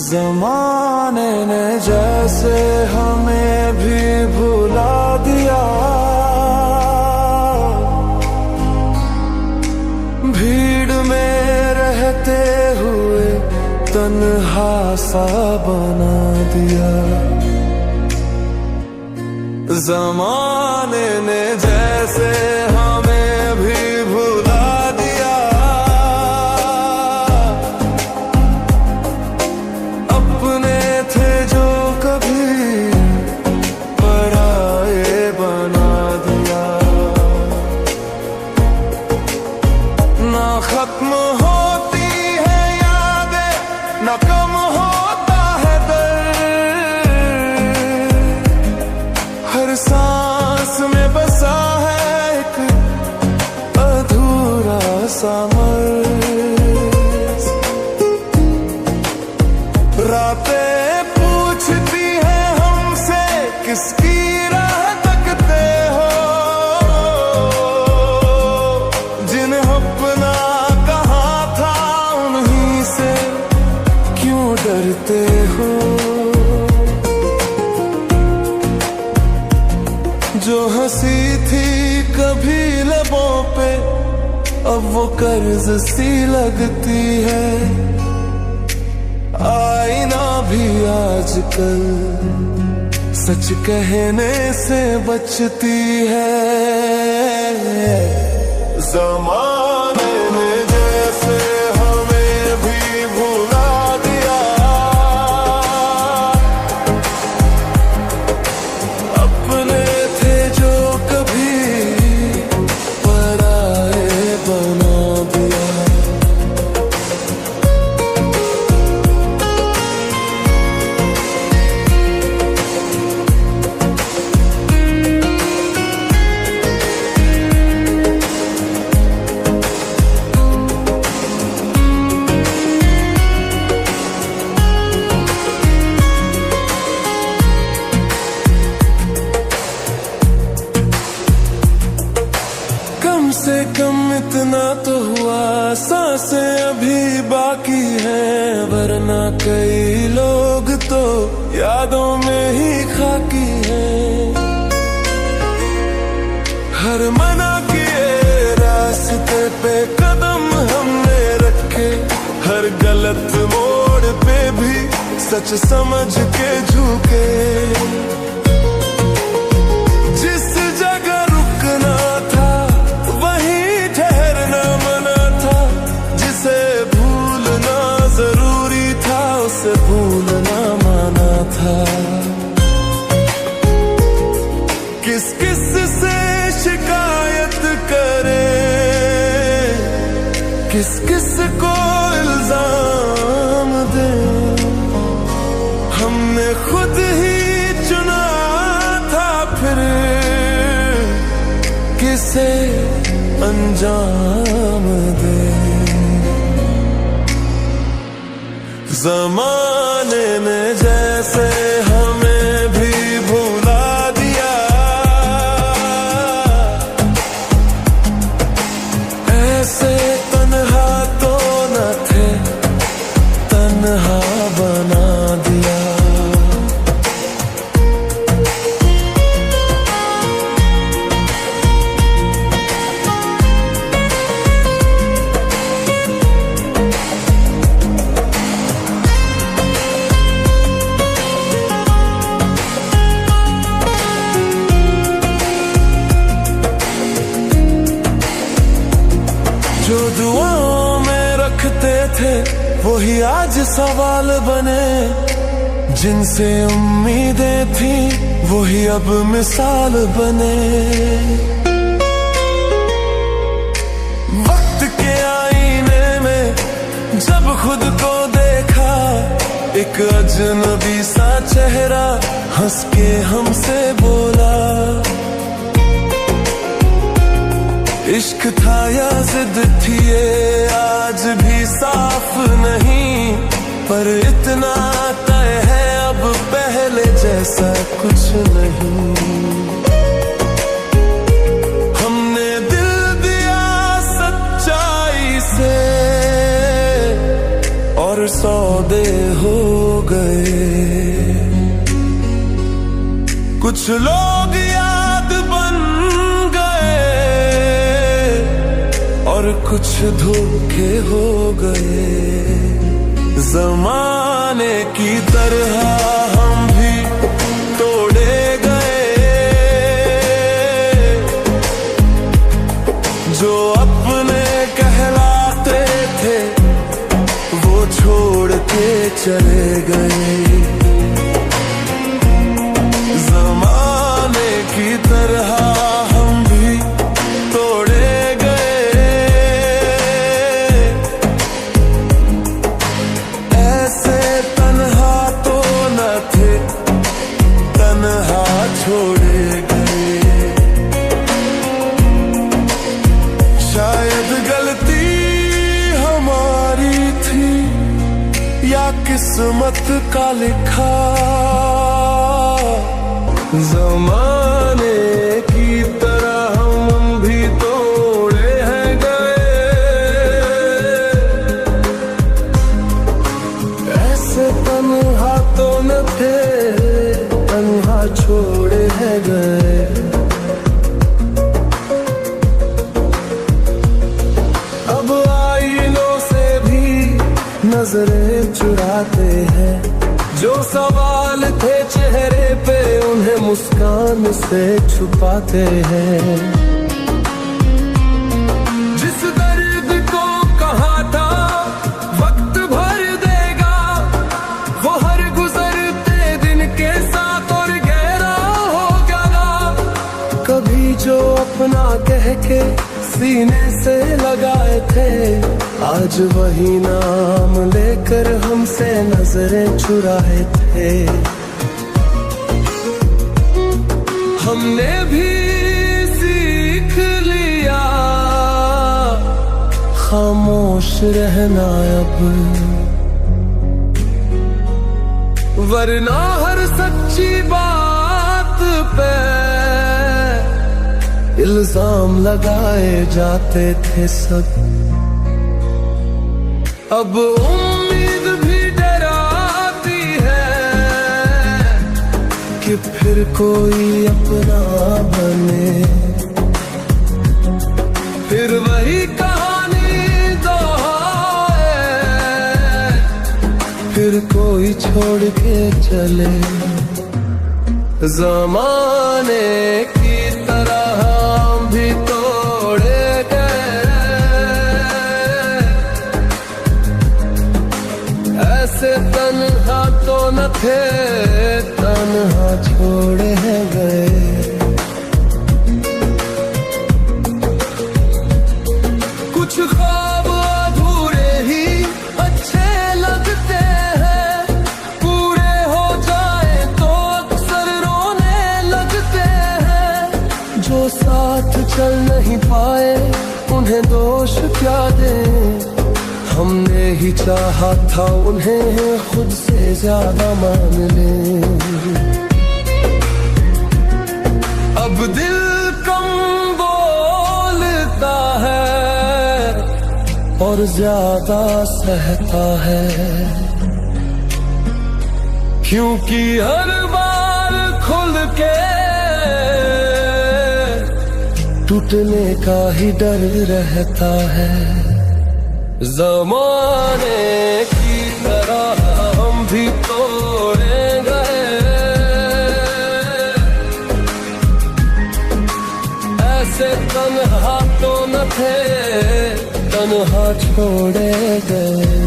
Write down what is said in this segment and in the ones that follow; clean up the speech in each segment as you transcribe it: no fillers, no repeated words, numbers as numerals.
ज़माने ने जैसे हमें भी भुला दिया, भीड़ में रहते हुए तन्हा सा बना दिया। ज़माने ने जैसे हमें भी भुला दिया, अपने थे जो कभी पराए बना दिया। ना खत्म होती है यादें, ना कम होता है दर्द, हर सांस में बसा है एक अधूरा सा मर्ज़। रातें पूछती हैं हमसे किसकी राह तकते हो, जिन्हें अपना कहा था उन्हीं से क्यों डरते हो। जो हंसी थी कभी लबों पे अब वो कर्ज सी लगती है, आईना भी आजकल सच कहने से बचती है। ज़माने ने जैसे हमें भी भुला दिया, अपने थे जो कभी पराए बना दिया। कम से कम इतना तो हुआ, सांसें अभी बाकी हैं, वरना कई लोग तो यादों में ही खाकी हैं। हर मना किए रास्ते पे कदम हमने रखे, हर गलत मोड़ पे भी सच समझ के झुके। जिस जगह रुकना था वहीं ठहरना मना था, जिसे भूलना जरूरी था उसे भूलना माना था। किस किस से शिकायत करे, किस किस को इल्जाम दे, हमने खुद ही चुना था फिर किसे अंजाम दे। ज़माने ने जैसे हमें भी भुला दिया, ऐसे तन्हा तो न थे, तन्हा बना दिया। जो दुआओं में रखते थे वही आज सवाल बने, जिनसे उम्मीदें थी वही अब मिसाल बने। वक्त के आईने में जब खुद को देखा, एक अजनबी सा चेहरा हंस के हमसे बोला, इश्क था या जिद थी ये आज भी साफ नहीं, पर इतना तय है अब पहले जैसा कुछ नहीं। हमने दिल दिया सच्चाई से और सौदे हो गए। कुछ लोग याद बन गए और कुछ धोखे हो गए। जमाने की तरह हम भी तोड़े गए। जो अपने कहलाते थे वो छोड़ के चले गए। जमाने की तरह हम भी तोड़े गए। ऐसे तन्हा तो न थे, तन्हा छोड़े गए। शायद गलती हमारी थी या किस्मत का लिखा। जमाने की तरह हम भी तोड़े हैं गए। ऐसे तन्हा तो न थे, तन्हा छोड़े हैं गए। अब आईनों से भी नजरें चुराते हैं। जो सवाल थे चेहरे पे उन्हें मुस्कान से छुपाते हैं। जिस दर्द को कहा था वक्त भर देगा, वो हर गुजरते दिन के साथ और गहरा हो गया। कभी जो अपना कह के सीने से लगाए थे, आज वही नाम लेकर हमसे नजरें चुराए थे। हमने भी सीख लिया खामोश रहना अब, वरना हर सच्ची बात पे इल्जाम लगाए जाते थे सब। अब उम्मीद भी डराती है कि फिर कोई अपना बने। फिर वही कहानी दोहराए, फिर कोई छोड़ के चले। जमाने की तरह हम भी तोड़े गए। ऐसे तन्हा तो न थे, तन्हा छोड़े हैं गए। कुछ ख्वाब अधूरे ही अच्छे लगते हैं, पूरे हो जाए तो अक्सर रोने लगते हैं। जो साथ चल नहीं पाए उन्हें दोष क्या दें, हमने ही चाहा था उन्हें खुद से ज्यादा मान ले। अब दिल कम बोलता है और ज्यादा सहता है, क्योंकि हर बार खुल के टूटने का ही डर रहता है। ज़माने की तरह हम भी तोड़े गए। ऐसे तन्हा तो न थे, तन्हा छोड़े गए।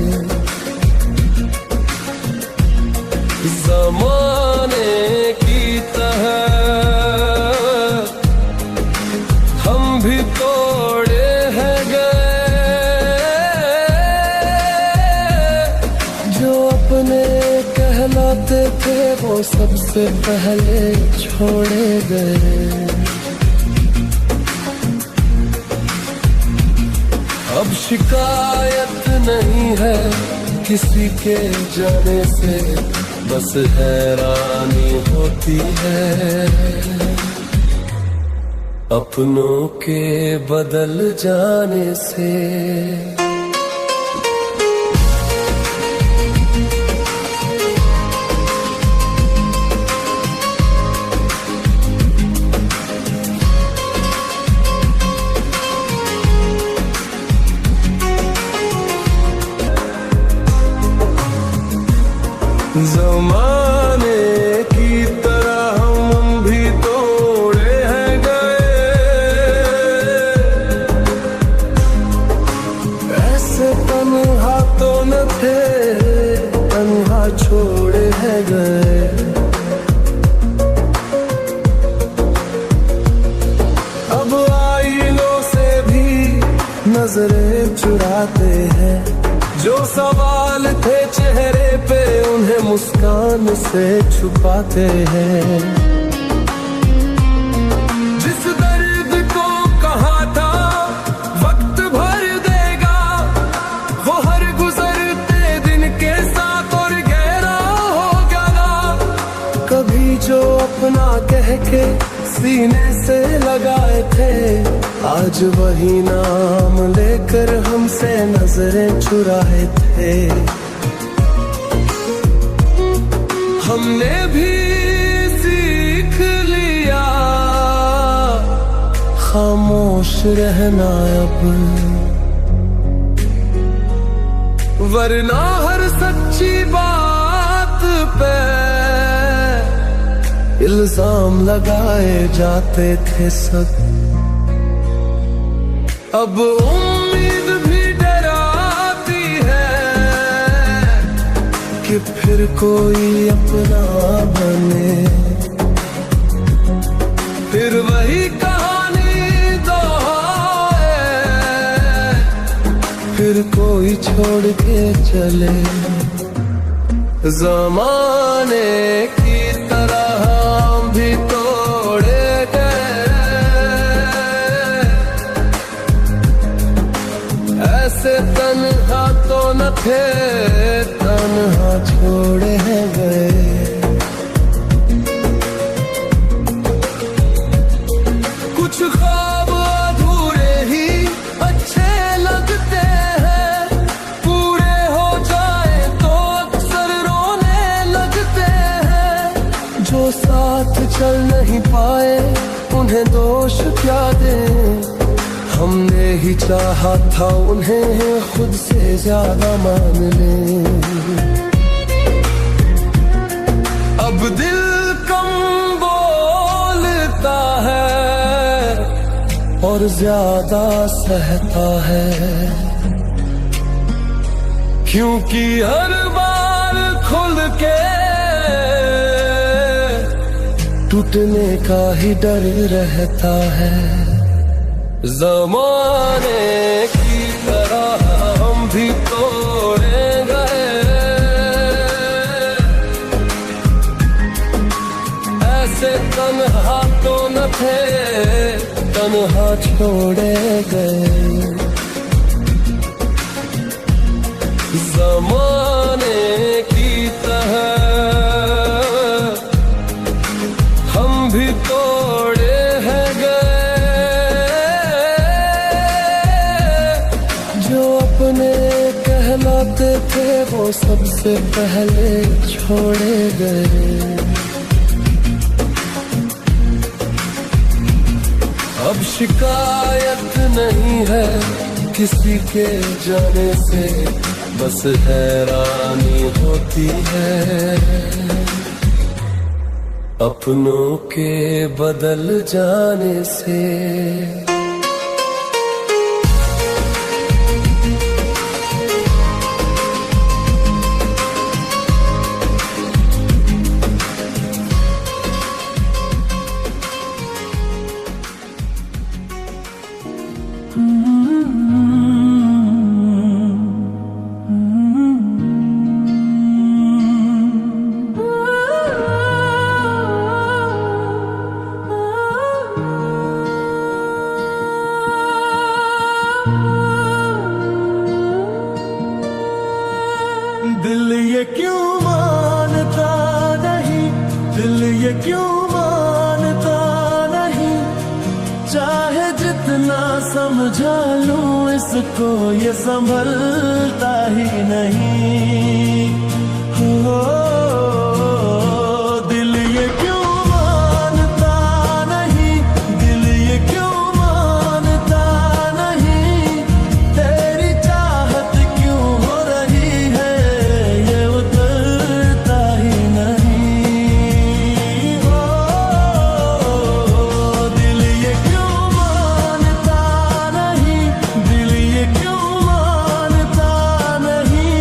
ज़माने की तरह हम भी तोड़े हैं गए। जो अपने कहलाते थे वो सबसे पहले छोड़े गए। अब शिकायत नहीं है किसी के जाने से, बस हैरानी होती है अपनों के बदल जाने से। थे तन्हा छोड़ है गए। अब आईनों से भी नजरें चुराते हैं, जो सवाल थे चेहरे पे उन्हें मुस्कान से छुपाते हैं। जिस दर्द को कहा था वक्त भर देगा, वो हर गुजरते दिन के साथ और गहरा हो गया। कभी जो अपना कह के सीने से लगाए थे, आज वही नाम लेकर हमसे नजरें चुराए थे। हमने भी सीख लिया खामोश रहना अब, वरना हर सच्ची बात पे इल्जाम लगाए जाते थे सब। अब उम्मीद भी डराती है कि फिर कोई अपना बने, फिर वही कहानी दोहराए, फिर कोई छोड़ के चले। ज़माने की तरह हम भी तोड़े गए, ऐसे तन्हा तो न थे तन्हा छोड़े गए। कुछ ख्वाब अधूरे ही अच्छे लगते हैं, पूरे हो जाए तो अक्सर रोने लगते हैं। जो साथ चल नहीं पाए उन्हें दोष क्या दें, हमने ही चाहा था उन्हें खुद से ज्यादा मान ले। अब दिल कम बोलता है और ज्यादा सहता है, क्योंकि हर बार खुल के टूटने का ही डर रहता है। ज़माने की तरह हम भी तोड़े गए, ऐसे तन्हा तो न थे तन्हा छोड़े गए। ज़माने की तरह हम भी तोड़े हैं गए, जो अपने कहलाते थे वो सबसे पहले छोड़े गए। अब शिकायत नहीं है किसी के जाने से, बस हैरानी होती है अपनों के बदल जाने से। दिल ये क्यों मानता नहीं, दिल ये क्यों मानता नहीं, चाहे जितना समझा लूं इसको ये संभलता ही नहीं। हो दिल ये क्यों मानता नहीं, दिल ये क्यों मानता नहीं, तेरी चाहत क्यों हो रही है ये उतरता ही नहीं। हो दिल ये क्यों मानता नहीं, दिल ये क्यों मानता नहीं।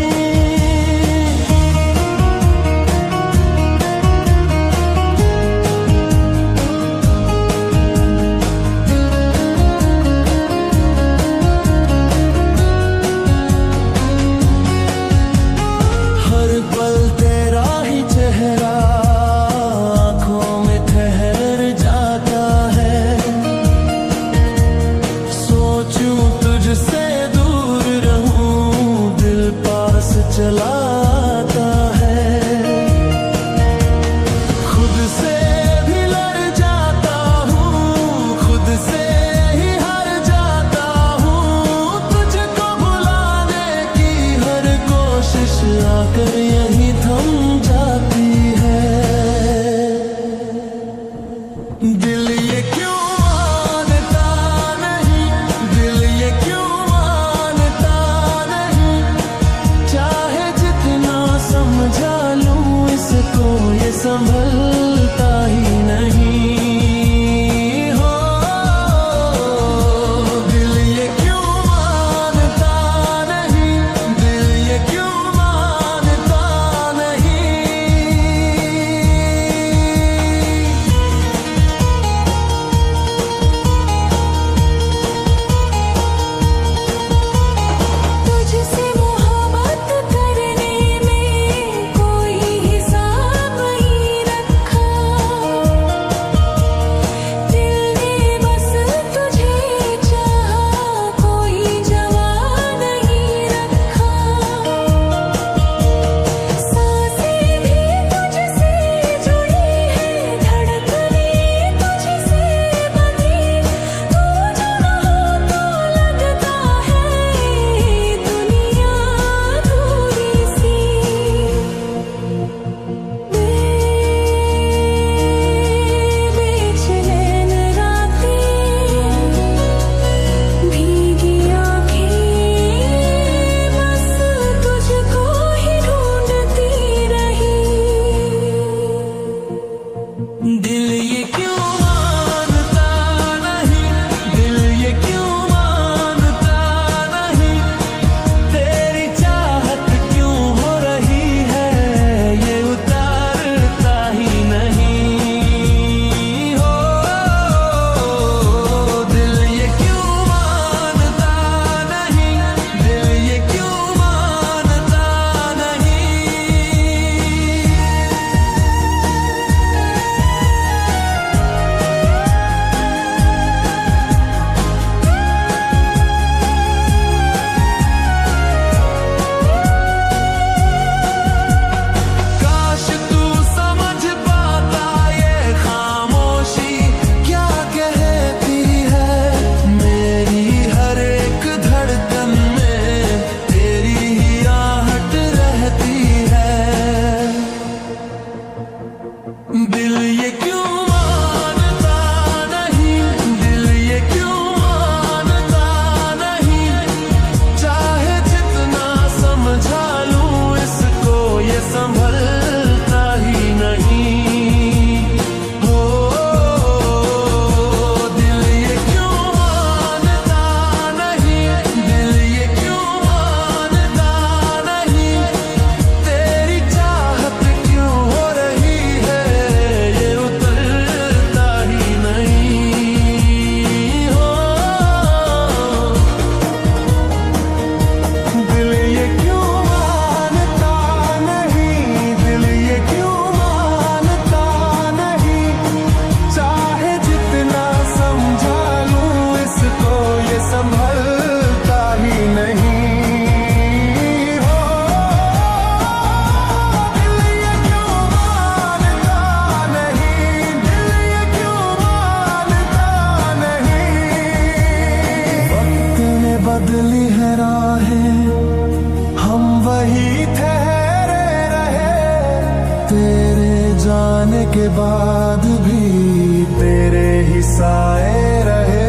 बदली है राहें, हम वही ठहरे रहे। तेरे जाने के बाद भी तेरे ही साए रहे।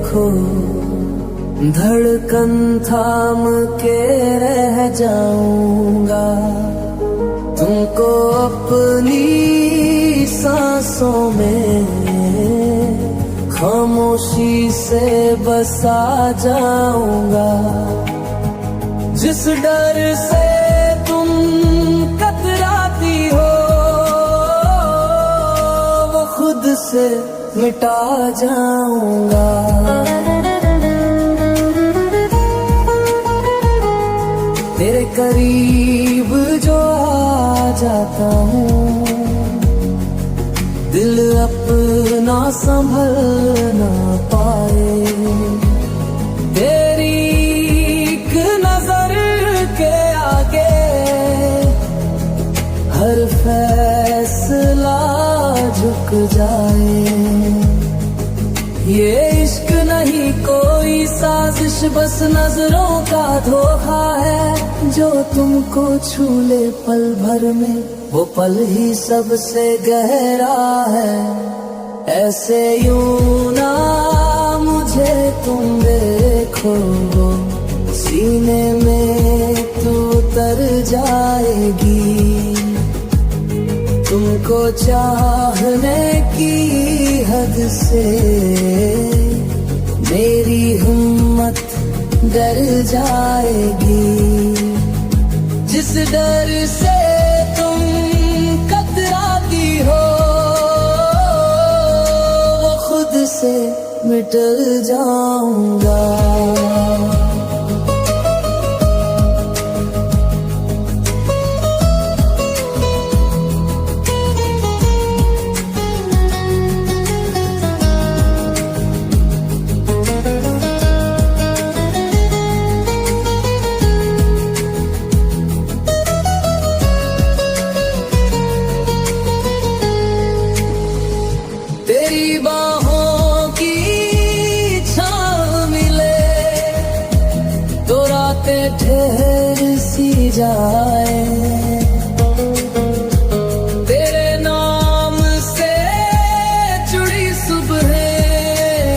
देखो, धड़कन थाम के रह जाऊंगा, तुमको अपनी सांसों में खामोशी से बसा जाऊंगा। जिस डर से तुम कतराती हो, वो खुद से मिटा जाऊंगा। तेरे करीब जो आ जाता हूँ, दिल अपना संभल ना पाए। तेरी एक नजर के आगे हर फैसला झुक जाए। ये इश्क नहीं कोई साजिश, बस नजरों का धोखा है। जो तुमको छू ले पल भर में, वो पल ही सबसे गहरा है। ऐसे यूं ना मुझे तुम देखो, सीने में तू उतर जाएगी। तुमको चाहने की हद से मेरी हिम्मत डर जाएगी। जिस डर से तुम कतराती हो, वो खुद से मिट जाऊंगा। तेरी बाहों की छाँव मिले तो रातें ठहर सी जाए। तेरे नाम से जुड़ी सुबहें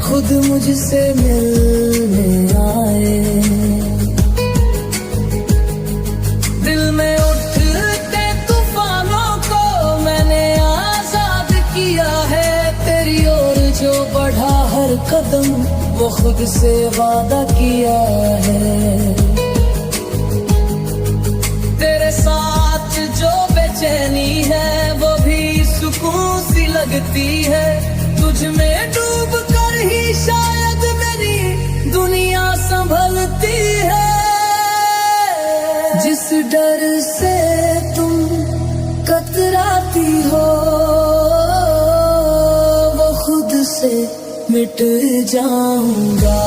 खुद मुझसे मिलने आए। दिल में उठते तूफानों को मैंने आजाद किया है। तेरी ओर जो बढ़ा हर कदम, वो खुद से वादा किया है। तेरे साथ जो बेचैनी है, वो भी सुकून सी लगती है। तुझ में डूब कर ही शायद मेरी दुनिया संभलती है। जिस डर से तुम कतराती हो, वो खुद से मिट जाऊंगा।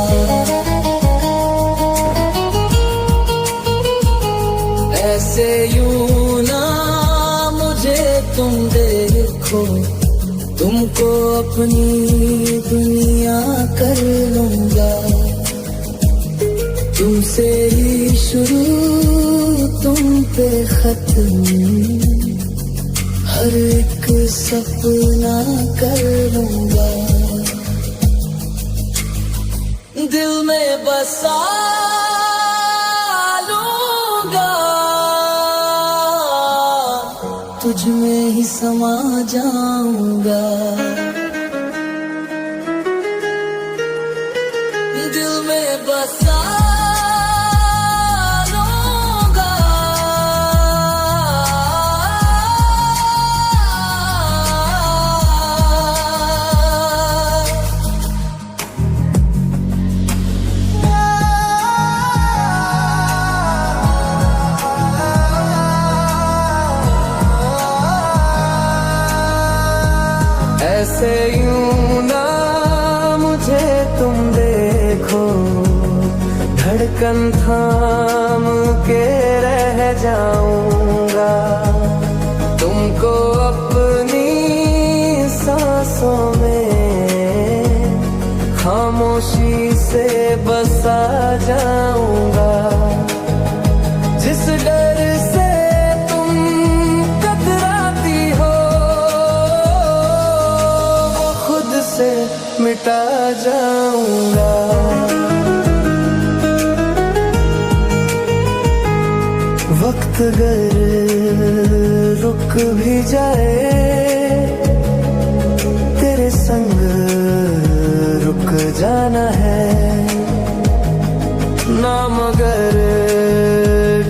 ऐसे यूं ना मुझे तुम देखो, तुमको अपनी दुनिया कर लूंगा। तुमसे ही शुरू, तुम पे खत्म, हर एक सपना कर लूंगा। दिल में बसा लूंगा, तुझ में ही समा जाऊंगा। दिल में बसा ऐसे यूं ना मुझे तुम देखो, धड़कन थाम के रह जाऊंगा। तुमको अपनी सांसों में खामोशी से बसा जाऊंगा। जिस डर से तुम कतराती हो, वो खुद से मिटा जाऊंगा। वक्त अगर रुक भी जाए तेरे संग रुक जाना है, नाम अगर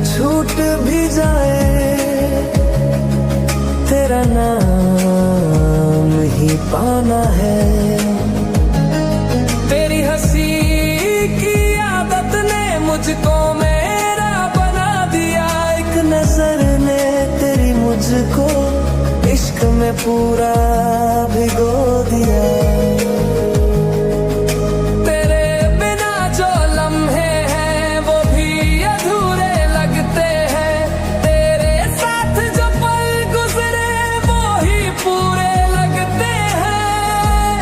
छूट भी जाए तेरा नाम ही पाना है। तेरी हंसी की आदत ने मुझको मेरा बना दिया, एक नजर ने तेरी मुझको इश्क में पूरा भिगो दिया। तेरे बिना जो लम्हे हैं वो भी अधूरे लगते हैं, तेरे साथ जो पल गुजरे वो ही पूरे लगते हैं।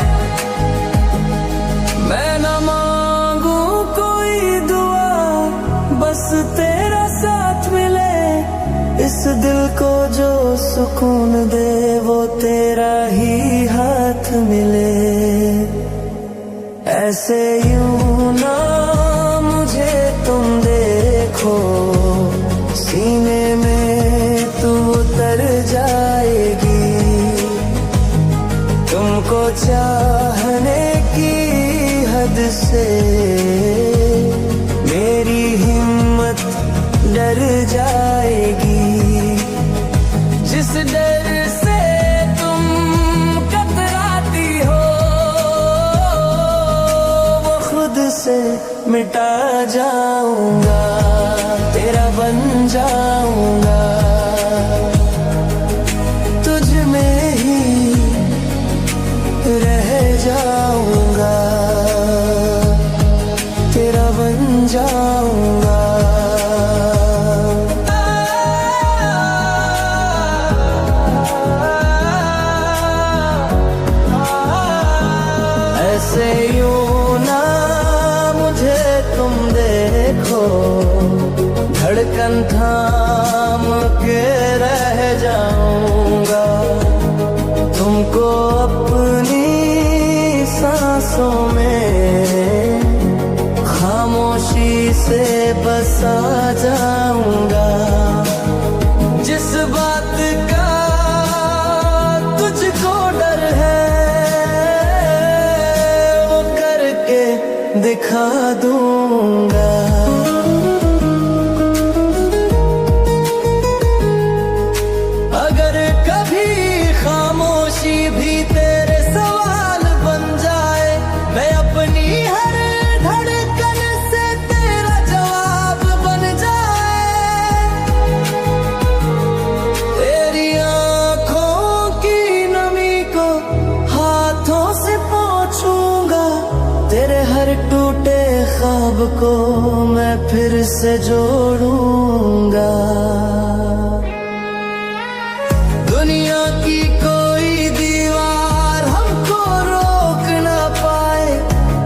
मैं न मांगू कोई दुआ, बस तेरा साथ मिले, इस दिल को जो सुकून दे वो तेरा ही हाथ मिले। ऐसे यूं ना मुझे तुम देखो, सीने में तू उतर जाएगी। तुमको चाहने की हद से मेरी हिम्मत डर जाएगी। जिस डर से तुम कतराती हो वो खुद से मिटा जाऊंगा, तेरा बन जाऊंगा। तुझ में ही रह जाऊंगा, तेरा बन जाऊंगा। ऐसे यूं ना मुझे तुम देखो, धड़कन थाम के रह जाऊंगा। तुमको अपनी सांसों में खामोशी से बसा जाऊंगा। जिस बात का तुझको डर है वो करके दिखा दूंगा। अगर कभी खामोशी भी तेरे सवाल बन जाए, मैं अपनी हर धड़कन से तेरा जवाब बन जाए। तेरी आंखों की नमी को हाथों से पोंछूंगा, तेरे हर टूटे ख्वाब को मैं फिर से जोड़ूंगा। दुनिया की कोई दीवार हमको रोक ना पाए,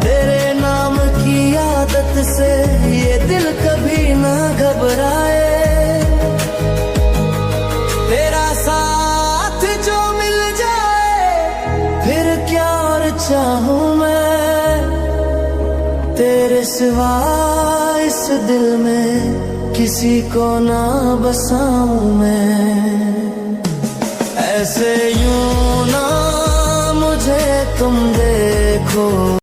तेरे नाम की आदत से ये दिल कभी ना घबराए। तेरा साथ जो मिल जाए फिर क्या और चाहूं मैं, तेरे सिवा इस दिल में किसी को ना बसाऊं मैं। ऐसे यूं ना मुझे तुम देखो।